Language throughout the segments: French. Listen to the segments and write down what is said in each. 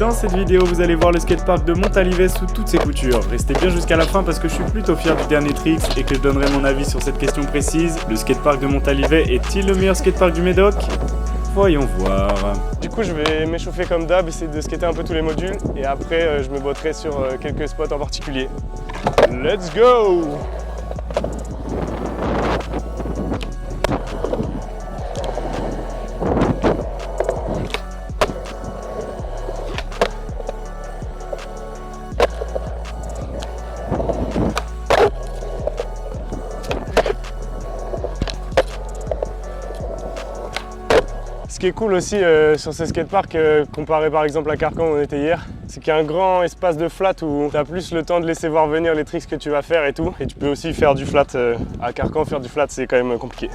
Dans cette vidéo, vous allez voir le skatepark de Montalivet sous toutes ses coutures. Restez bien jusqu'à la fin parce que je suis plutôt fier du dernier tricks et que je donnerai mon avis sur cette question précise. Le skatepark de Montalivet est-il le meilleur skatepark du Médoc? Voyons voir. Du coup, je vais m'échauffer comme d'hab, essayer de skater un peu tous les modules et après, je me botterai sur quelques spots en particulier. Let's go! Ce qui est cool aussi sur ces skateparks, comparé par exemple à Carcan où on était hier, c'est qu'il y a un grand espace de flat où tu as plus le temps de laisser voir venir les tricks que tu vas faire et tout. Et tu peux aussi faire du flat. À Carcan, faire du flat, c'est quand même compliqué.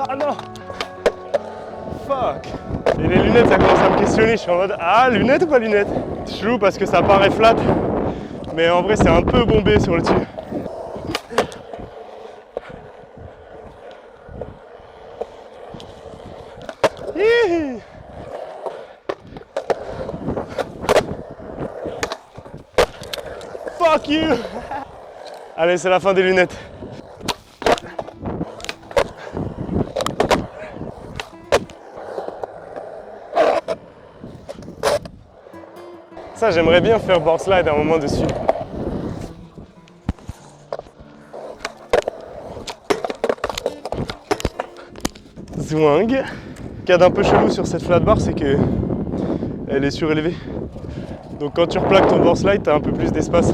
Ah non! Fuck! Et les lunettes, ça commence à me questionner. Je suis en mode, ah, lunettes ou pas lunettes? Chelou parce que ça paraît flat, mais en vrai, c'est un peu bombé sur le dessus. Hihi. Fuck you! Allez, c'est la fin des lunettes. Ça, j'aimerais bien faire board slide un moment dessus. Zwang. Ce qu'il y a d'un peu chelou sur cette flat bar, c'est que elle est surélevée. Donc quand tu replaques ton board slide, t'as un peu plus d'espace.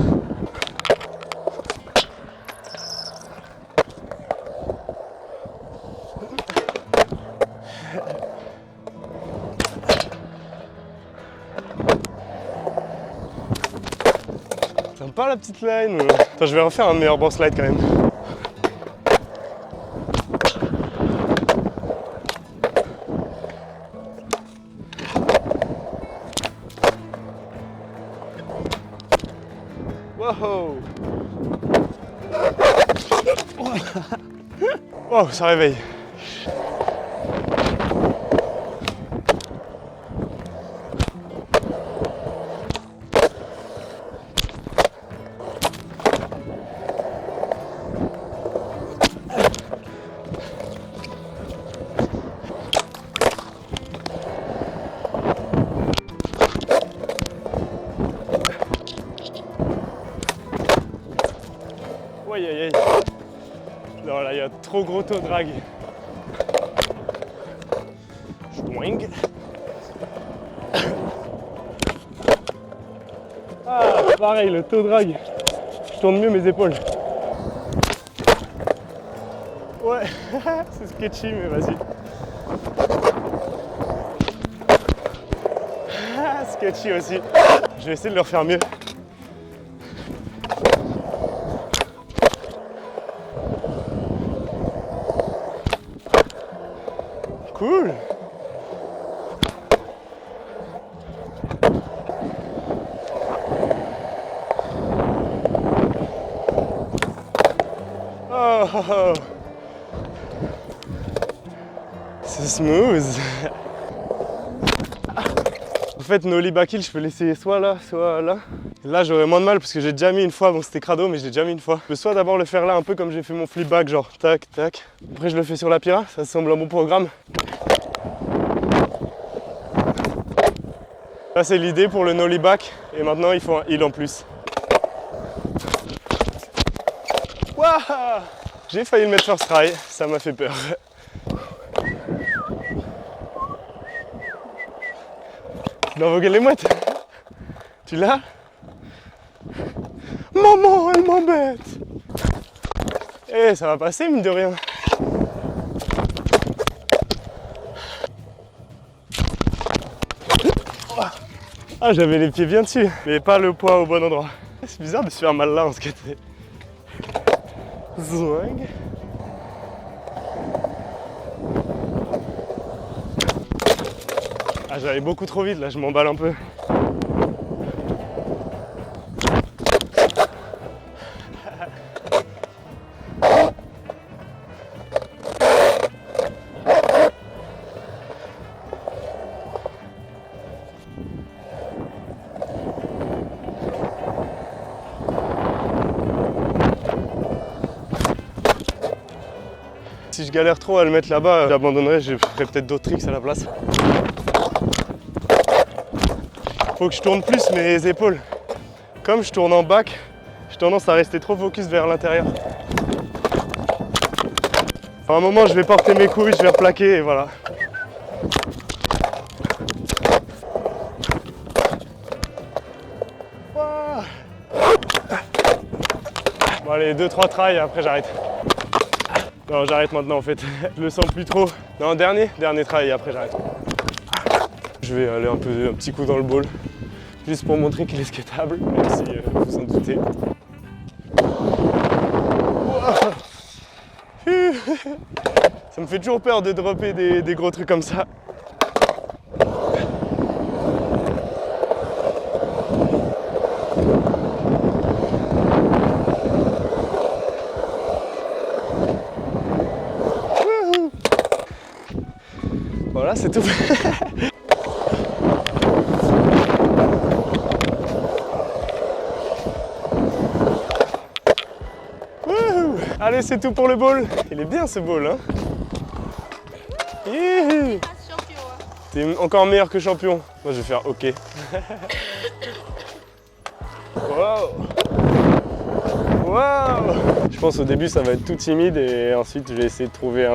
Pas la petite line. Attends, je vais refaire un meilleur board slide quand même. Wow. Wow, ça réveille. Aïe aïe aïe. Non là il y a trop gros taux de drag. Swing. Ah pareil le taux de drag. Je tourne mieux mes épaules. Ouais, c'est sketchy mais vas-y. Sketchy aussi. Je vais essayer de le refaire mieux. Cool. Oh, c'est smooth. fait, nollie back heel, je peux l'essayer soit là, soit là. Là, j'aurais moins de mal parce que j'ai déjà mis une fois. Bon, c'était crado, mais j'ai déjà mis une fois. Je peux soit d'abord le faire là, un peu comme j'ai fait mon flip back, genre tac, tac. Après, je le fais sur la Pira, ça semble un bon programme. Là, c'est l'idée pour le nollie back. Et maintenant, il faut un heel en plus. Waouh! J'ai failli le mettre first try, ça m'a fait peur. Non, vos les mouettes. Tu l'as? Maman, elle m'embête. Eh, ça va passer, mine de rien. Ah, j'avais les pieds bien dessus, mais pas le poids au bon endroit. C'est bizarre de se faire mal là en skate. Zwing. Ah, j'allais beaucoup trop vite là, je m'emballe un peu. Si je galère trop à le mettre là-bas, j'abandonnerai, je ferai peut-être d'autres tricks à la place. Faut que je tourne plus mes épaules. Comme je tourne en back, j'ai tendance à rester trop focus vers l'intérieur. À un moment, je vais porter mes couilles, je vais replaquer et voilà. Bon allez, 2-3 tries, après j'arrête. Non, j'arrête maintenant en fait. Je le sens plus trop. Non, dernier try et après j'arrête. Je vais aller un petit coup dans le ball. Juste pour montrer qu'il est skatable, même si vous vous en doutez. Ça me fait toujours peur de dropper des gros trucs comme ça. Voilà, c'est tout. Allez, c'est tout pour le ball. Il est bien ce ball, hein. T'es encore meilleur que champion. Moi, je vais faire OK. Wow. Wow. Je pense au début, ça va être tout timide et ensuite, je vais essayer de trouver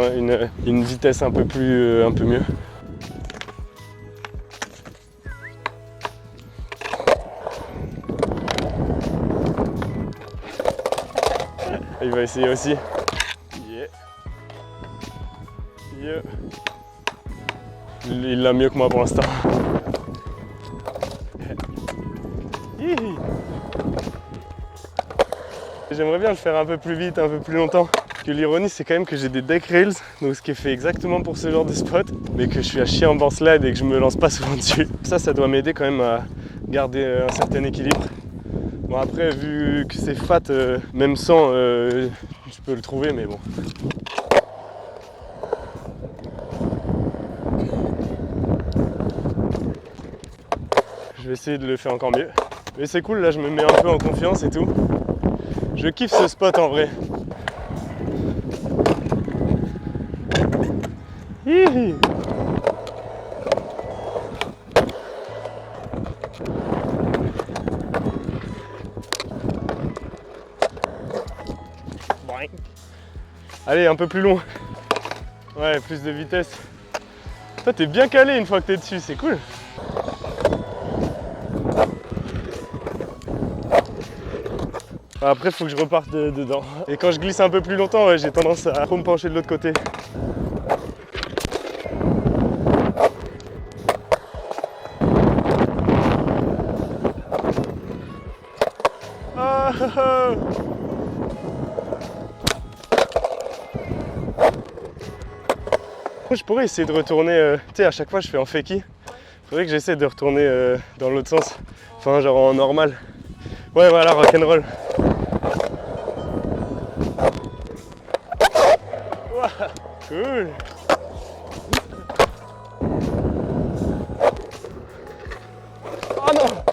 une vitesse un peu mieux. Il va essayer aussi. Yeah. Yeah. Il l'a mieux que moi pour l'instant. J'aimerais bien le faire un peu plus vite, un peu plus longtemps. Parce que l'ironie, c'est quand même que j'ai des deck rails, donc ce qui est fait exactement pour ce genre de spot, mais que je suis à chier en boardslide et que je me lance pas souvent dessus. Ça doit m'aider quand même à garder un certain équilibre. Bon après, vu que c'est fat, même sans, je peux le trouver, mais bon. Je vais essayer de le faire encore mieux. Mais c'est cool, là je me mets un peu en confiance et tout. Je kiffe ce spot en vrai. Hihi. Allez, un peu plus long. Ouais, plus de vitesse. Toi, t'es bien calé une fois que t'es dessus, c'est cool. Après, il faut que je reparte dedans. Et quand je glisse un peu plus longtemps, ouais, j'ai tendance à trop me pencher de l'autre côté. Ah, ah, ah. Je pourrais essayer de retourner, tu sais, à chaque fois je fais en fakie. Il faudrait que j'essaie de retourner dans l'autre sens. Enfin, genre en normal. Ouais, voilà, rock'n'roll. Wow, cool.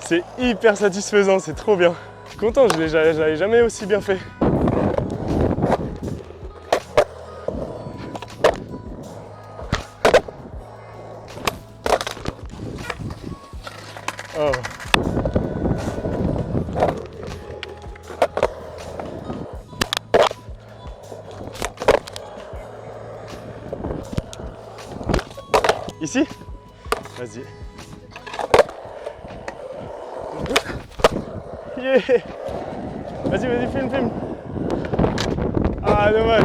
C'est hyper satisfaisant, c'est trop bien. Je suis content, je l'avais jamais aussi bien fait. Oh. Ici? Vas-y. Yeah. Vas-y, filme. Ah, dommage.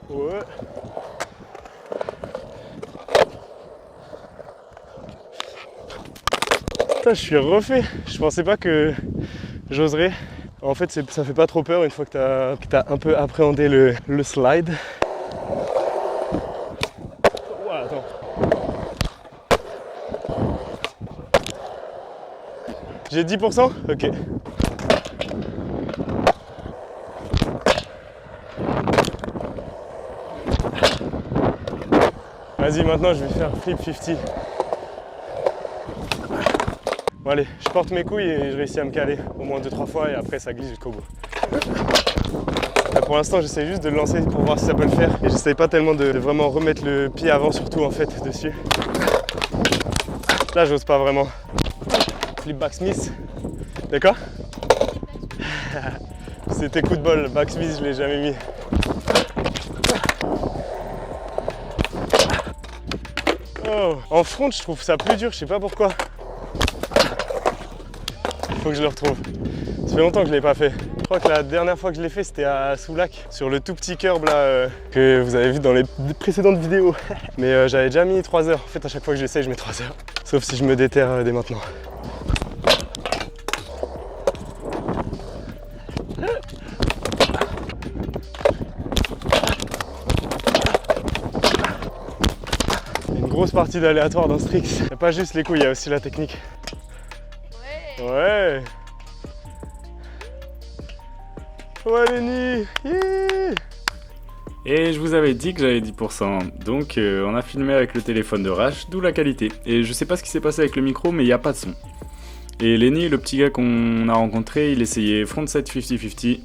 Ouais. Putain, je suis refait. Je pensais pas que j'oserais. En fait, ça fait pas trop peur une fois que t'as un peu appréhendé le slide. Oh, attends. J'ai 10%? Ok. Vas-y, maintenant je vais faire flip 50. Bon allez, je porte mes couilles et je réussis à me caler au moins 2-3 fois et après ça glisse jusqu'au bout. Là, pour l'instant j'essaie juste de le lancer pour voir si ça peut le faire et j'essaie pas tellement de vraiment remettre le pied avant surtout en fait dessus. Là j'ose pas vraiment. Flip backsmith, d'accord? C'était coup de bol, backsmith je l'ai jamais mis. Oh. En front je trouve ça plus dur, je sais pas pourquoi. Faut que je le retrouve. Ça fait longtemps que je l'ai pas fait. Je crois que la dernière fois que je l'ai fait c'était à Soulac, sur le tout petit curb là que vous avez vu dans les précédentes vidéos. Mais j'avais déjà mis 3 heures. En fait à chaque fois que j'essaie je mets 3 heures. Sauf si je me déterre dès maintenant. Une grosse partie d'aléatoire dans Strix. Il n'y a pas juste les couilles, il y a aussi la technique. Ouais. Ouais Lenny, yeah. Et je vous avais dit que j'avais 10%, donc on a filmé avec le téléphone de Rash, d'où la qualité. Et je sais pas ce qui s'est passé avec le micro, mais il n'y a pas de son. Et Lenny, le petit gars qu'on a rencontré, il essayait frontside 50-50,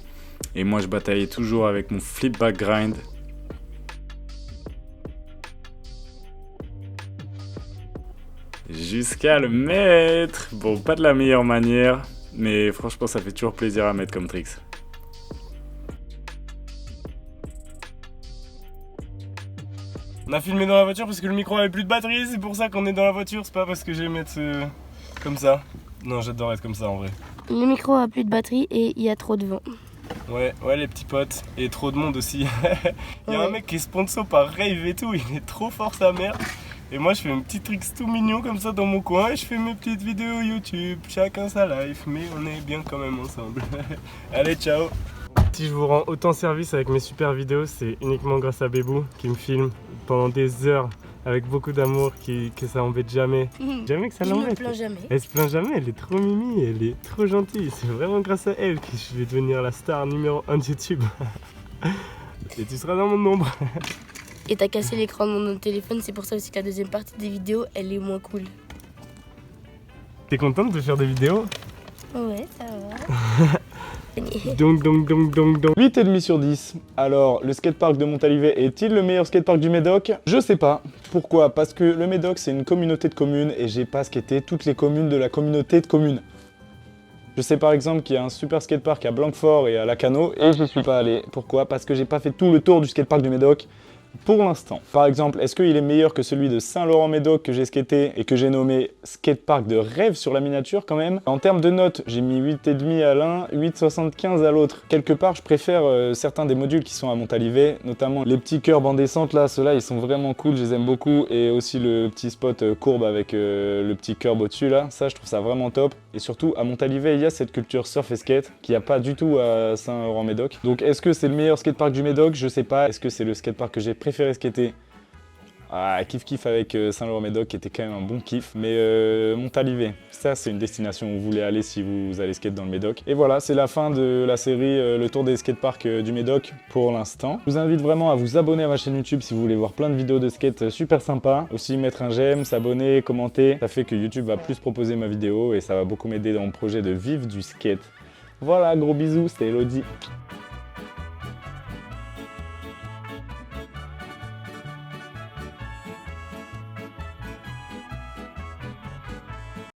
et moi je bataillais toujours avec mon flip back grind. Jusqu'à le mettre. Bon, pas de la meilleure manière, mais franchement ça fait toujours plaisir à mettre comme tricks. On a filmé dans la voiture parce que le micro avait plus de batterie, c'est pour ça qu'on est dans la voiture, c'est pas parce que je vais mettre comme ça. Non, j'adore être comme ça en vrai. Le micro a plus de batterie et il y a trop de vent. Ouais, les petits potes. Et trop de monde aussi. Il y a un mec qui est sponsor par Rave et tout, il est trop fort sa mère. Et moi je fais un petit tricks tout mignon comme ça dans mon coin et je fais mes petites vidéos YouTube, chacun sa life, mais on est bien quand même ensemble. Allez, ciao. Si je vous rends autant service avec mes super vidéos, c'est uniquement grâce à Bébou qui me filme pendant des heures avec beaucoup d'amour, que ça embête jamais. Jamais que ça l'embête. Je me plains jamais. Elle se plaint jamais, elle est trop mimi, elle est trop gentille. C'est vraiment grâce à elle que je vais devenir la star numéro 1 de YouTube. Et tu seras dans mon nombre. Et t'as cassé l'écran de mon téléphone, c'est pour ça aussi que la deuxième partie des vidéos, elle est moins cool. T'es contente de faire des vidéos? Ouais, ça va. Donc. 8,5 sur 10. Alors, le skatepark de Montalivet est-il le meilleur skatepark du Médoc? Je sais pas. Pourquoi? Parce que le Médoc, c'est une communauté de communes et j'ai pas skaté toutes les communes de la communauté de communes. Je sais par exemple qu'il y a un super skatepark à Blanquefort et à Lacanau et j'y suis pas allé. Pourquoi? Parce que j'ai pas fait tout le tour du skatepark du Médoc. Pour l'instant. Par exemple, est-ce qu'il est meilleur que celui de Saint-Laurent-Médoc que j'ai skaté et que j'ai nommé skatepark de rêve sur la miniature quand même? En termes de notes, j'ai mis 8,5 à l'un, 8,75 à l'autre. Quelque part, je préfère certains des modules qui sont à Montalivet, notamment les petits curbs en descente là, ceux-là ils sont vraiment cool, je les aime beaucoup. Et aussi le petit spot courbe avec le petit curb au-dessus là, ça je trouve ça vraiment top. Et surtout, à Montalivet, il y a cette culture surf et skate qu'il n'y a pas du tout à Saint-Laurent-Médoc. Donc est-ce que c'est le meilleur skatepark du Médoc? Je sais pas. Est-ce que c'est le skatepark que j'ai préféré skater? Ah, kiff avec Saint-Laurent-Médoc qui était quand même un bon kiff. Mais Montalivet, ça c'est une destination où vous voulez aller si vous allez skate dans le Médoc. Et voilà, c'est la fin de la série Le Tour des skateparks du Médoc pour l'instant. Je vous invite vraiment à vous abonner à ma chaîne YouTube si vous voulez voir plein de vidéos de skate super sympas. Aussi mettre un j'aime, s'abonner, commenter. Ça fait que YouTube va plus proposer ma vidéo et ça va beaucoup m'aider dans mon projet de vivre du skate. Voilà, gros bisous, c'était Elodie.